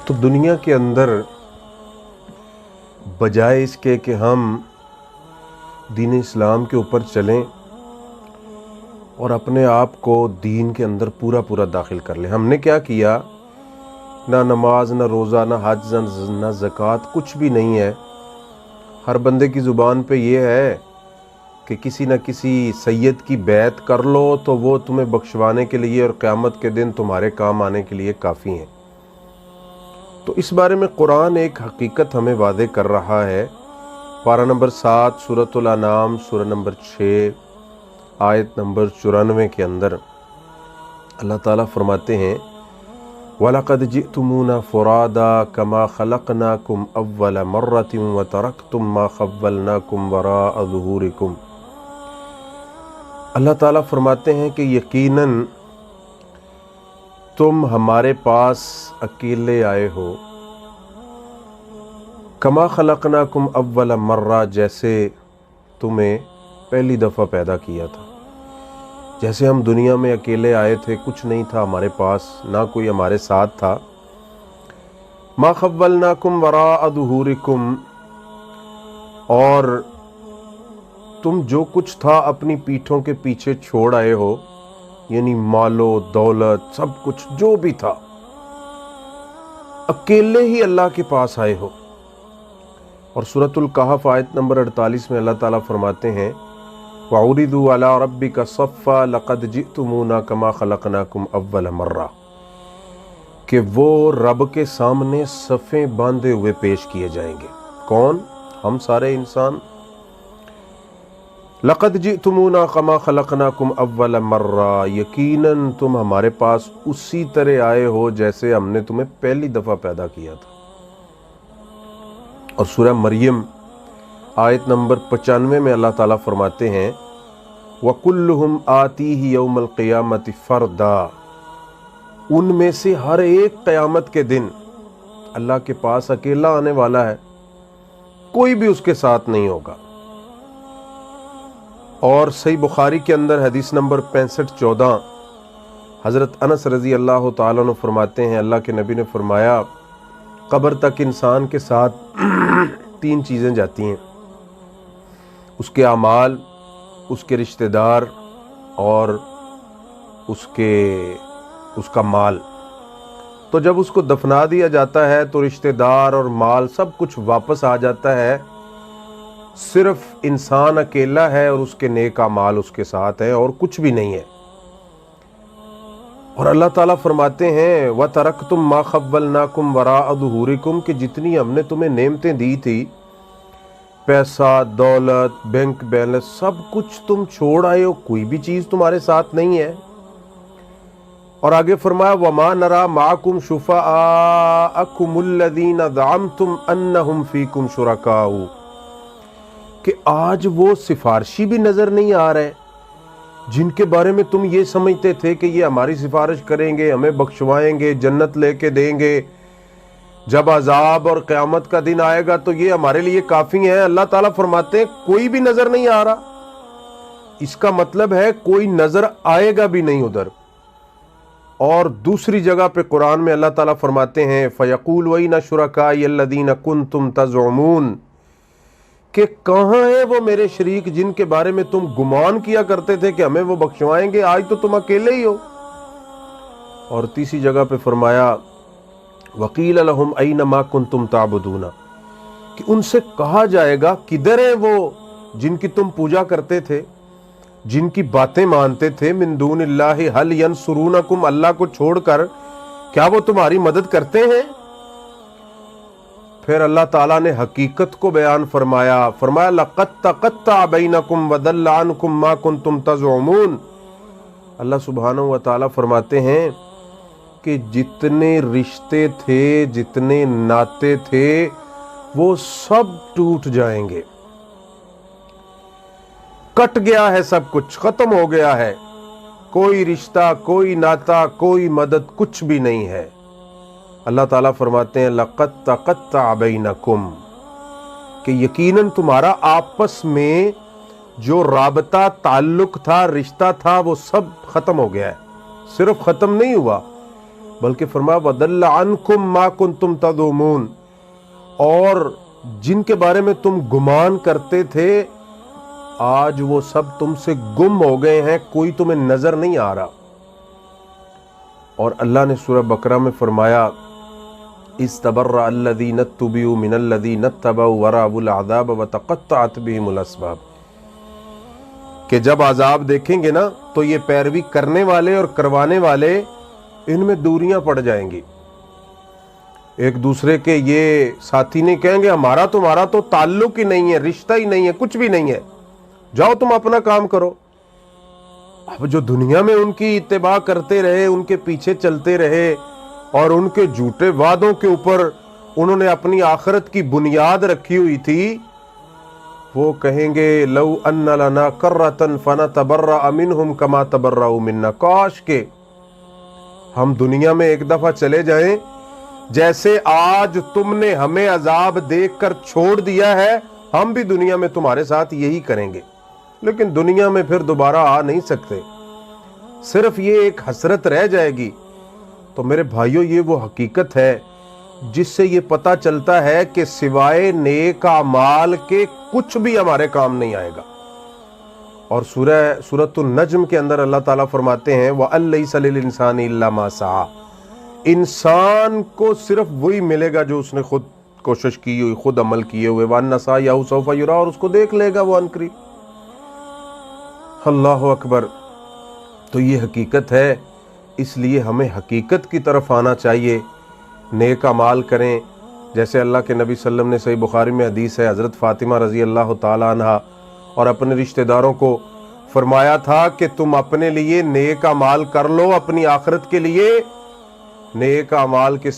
تو دنیا کے اندر بجائے اس کے کہ ہم دین اسلام کے اوپر چلیں اور اپنے آپ کو دین کے اندر پورا داخل کر لیں، ہم نے کیا کیا؟ نہ نماز، نہ روزہ، نہ حج، نہ زکوٰۃ، کچھ بھی نہیں ہے۔ ہر بندے کی زبان پہ یہ ہے کہ کسی نہ کسی سید کی بیعت کر لو تو وہ تمہیں بخشوانے کے لیے اور قیامت کے دن تمہارے کام آنے کے لیے کافی ہیں۔ تو اس بارے میں قرآن ایک حقیقت ہمیں واضح کر رہا ہے۔ پارہ نمبر 7 سورۃ الانعام سورہ نمبر 6 آیت نمبر 94 کے اندر اللہ تعالیٰ فرماتے ہیں وَلَقَدْ جِئْتُمُونَا فُرَادَىٰ كَمَا خَلَقْنَاكُمْ أَوَّلَ مَرَّةٍ وَتَرَكْتُمْ مَا خَوَّلْنَاكُمْ وَرَاءَ ظُهُورِكُمْ۔ اللہ تعالیٰ فرماتے ہیں کہ یقیناً تم ہمارے پاس اکیلے آئے ہو، کما خلقناکم اول مرہ، جیسے تمہیں پہلی دفعہ پیدا کیا تھا۔ جیسے ہم دنیا میں اکیلے آئے تھے، کچھ نہیں تھا ہمارے پاس، نہ کوئی ہمارے ساتھ تھا۔ ما خولناکم وراء ظہورکم، اور تم جو کچھ تھا اپنی پیٹھوں کے پیچھے چھوڑ آئے ہو، یعنی مال و دولت، سب کچھ جو بھی تھا اکیلے ہی اللہ کے پاس آئے ہو۔ اور سورۃ الکہف آیت نمبر 48 میں اللہ تعالیٰ فرماتے ہیں وَعُرِضُوا عَلَىٰ رَبِّكَ صَفًّا لَقَدْ جِئْتُمُونَا كَمَا خَلَقْنَاكُمْ أَوَّلَ مَرَّةٍ، کہ وہ رب کے سامنے صفیں باندھے ہوئے پیش کیے جائیں گے۔ کون؟ ہم سارے انسان۔ لَقَدْ جِئْتُمُونَا كَمَا خَلَقْنَاكُمْ أَوَّلَ مَرَّةٍ، یقیناً تم ہمارے پاس اسی طرح آئے ہو جیسے ہم نے تمہیں پہلی دفعہ پیدا کیا تھا۔ اور سورہ مریم آیت نمبر 95 میں اللہ تعالیٰ فرماتے ہیں وَكُلُّهُمْ آتِيهِ يَوْمَ الْقِيَامَةِ فَرْدًا، ان میں سے ہر ایک قیامت کے دن اللہ کے پاس اکیلا آنے والا ہے، کوئی بھی اس کے ساتھ نہیں ہوگا۔ اور صحیح بخاری کے اندر حدیث نمبر 6514 حضرت انس رضی اللہ تعالیٰ عنہ فرماتے ہیں اللہ کے نبی نے فرمایا قبر تک انسان کے ساتھ 3 چیزیں جاتی ہیں، اس کے اعمال، اس کے رشتہ دار اور اس کا مال۔ تو جب اس کو دفنا دیا جاتا ہے تو رشتہ دار اور مال سب کچھ واپس آ جاتا ہے، صرف انسان اکیلا ہے اور اس کے نیک اعمال اس کے ساتھ ہیں اور کچھ بھی نہیں ہے۔ اور اللہ تعالیٰ فرماتے ہیں وَتَرَكْتُمْ مَا خَوَّلْنَاكُمْ وَرَاءَ ظُهُورِكُمْ، کہ جتنی ہم نے تمہیں نعمتیں دی تھی، پیسہ، دولت، بینک بیلنس، سب کچھ تم چھوڑ آئے ہو، کوئی بھی چیز تمہارے ساتھ نہیں ہے۔ اور آگے فرمایا وَمَا نَرَىٰ مَعَكُمْ شُفَعَاءَكُمُ الَّذِينَ زَعَمْتُمْ أَنَّهُمْ فِيكُمْ شُرَكَاءُ، کہ آج وہ سفارشی بھی نظر نہیں آ رہے جن کے بارے میں تم یہ سمجھتے تھے کہ یہ ہماری سفارش کریں گے، ہمیں بخشوائیں گے، جنت لے کے دیں گے، جب عذاب اور قیامت کا دن آئے گا تو یہ ہمارے لیے کافی ہیں۔ اللہ تعالیٰ فرماتے ہیں کوئی بھی نظر نہیں آ رہا، اس کا مطلب ہے کوئی نظر آئے گا بھی نہیں ادھر۔ اور دوسری جگہ پہ قرآن میں اللہ تعالیٰ فرماتے ہیں فَيَقُولُ وَأَيْنَ شُرَكَائِيَ الَّذِينَ كُنتُمْ تَزْعُمُونَ، کہ کہاں ہیں وہ میرے شریک جن کے بارے میں تم گمان کیا کرتے تھے کہ ہمیں وہ بخشوائیں گے، آج تو تم اکیلے ہی ہو۔ اور تیسری جگہ پہ فرمایا وَقِيلَ لَهُمْ أَيْنَ مَا كُنتُمْ تَعْبُدُونَ، کہ ان سے کہا جائے گا کدھر ہیں وہ جن کی تم پوجا کرتے تھے، جن کی باتیں مانتے تھے، من دون اللہ هل ينصرونکم، اللہ کو چھوڑ کر کیا وہ تمہاری مدد کرتے ہیں؟ پھر اللہ تعالیٰ نے حقیقت کو بیان فرمایا لَقَدْ تَقَطَّعَ بَيْنَكُمْ وَضَلَّ عَنْكُمْ مَا كُنْتُمْ تَزْعُمُونَ۔ اللہ سبحانہ و تعالیٰ فرماتے ہیں کہ جتنے رشتے تھے، جتنے ناطے تھے، وہ سب ٹوٹ جائیں گے، کٹ گیا ہے، سب کچھ ختم ہو گیا ہے، کوئی رشتہ، کوئی ناطہ، کوئی مدد، کچھ بھی نہیں ہے۔ اللہ تعالیٰ فرماتے ہیں لَقَدْ تَقَطَّعَ بَيْنَكُمْ، کہ یقیناً تمہارا آپس میں جو رابطہ، تعلق تھا، رشتہ تھا، وہ سب ختم ہو گیا ہے۔ صرف ختم نہیں ہوا بلکہ فرمایا وَضَلَّ عَنْكُمْ مَا كُنْتُمْ تَظُنُّونَ، اور جن کے بارے میں تم گمان کرتے تھے آج وہ سب تم سے گم ہو گئے ہیں، کوئی تمہیں نظر نہیں آ رہا۔ اور اللہ نے سورہ بقرہ میں فرمایا اِسْتَبَرَّأَ الَّذِينَ اتُّبِعُوا مِنَ الَّذِينَ اتَّبَعُوا وَرَأَوُا الْعَذَابَ وَتَقَطَّعَتْ بِهِمُ الْأَسْبَابُ، کہ جب عذاب دیکھیں گے نا تو یہ پیروی کرنے والے اور کروانے والے ان میں دوریاں پڑ جائیں گی۔ ایک دوسرے کے یہ ساتھی نہیں کہیں گے ہمارا تمہارا تو تعلق ہی نہیں ہے، رشتہ ہی نہیں ہے، کچھ بھی نہیں ہے، جاؤ تم اپنا کام کرو۔ اب جو دنیا میں ان کی اتباع کرتے رہے، ان کے پیچھے چلتے رہے اور ان کے جھوٹے وعدوں کے اوپر انہوں نے اپنی آخرت کی بنیاد رکھی ہوئی تھی، وہ کہیں گے لو ان لنا کرۃ فنتبرأ منہم کما تبرؤوا منا، کاش کہ ہم دنیا میں ایک دفعہ چلے جائیں، جیسے آج تم نے ہمیں عذاب دیکھ کر چھوڑ دیا ہے ہم بھی دنیا میں تمہارے ساتھ یہی کریں گے۔ لیکن دنیا میں پھر دوبارہ آ نہیں سکتے، صرف یہ ایک حسرت رہ جائے گی۔ تو میرے بھائیوں، یہ وہ حقیقت ہے جس سے یہ پتہ چلتا ہے کہ سوائے نیک اعمال کے کچھ بھی ہمارے کام نہیں آئے گا۔ اور سورۃ النجم کے اندر اللہ تعالیٰ فرماتے ہیں وَأَن لَّيْسَ لِلْإِنسَانِ إِلَّا مَا سَعَىٰ، انسان کو صرف وہی ملے گا جو اس نے خود کوشش کی ہوئی، خود عمل کیے ہوئے، وَأَنَّ سَعْيَهُ سَوْفَ يُرَىٰ، اور اس کو دیکھ لے گا وہ عنقریب۔ اللہ اکبر۔ تو یہ حقیقت ہے، اس لیے ہمیں حقیقت کی طرف آنا چاہیے، نیک اعمال کریں۔ جیسے اللہ کے نبی صلی اللہ علیہ وسلم نے صحیح بخاری میں حدیث ہے، حضرت فاطمہ رضی اللہ تعالی عنہ اور اپنے رشتہ داروں کو فرمایا تھا کہ تم اپنے لیے نیک اعمال کر لو، اپنی آخرت کے لیے نیک اعمال کے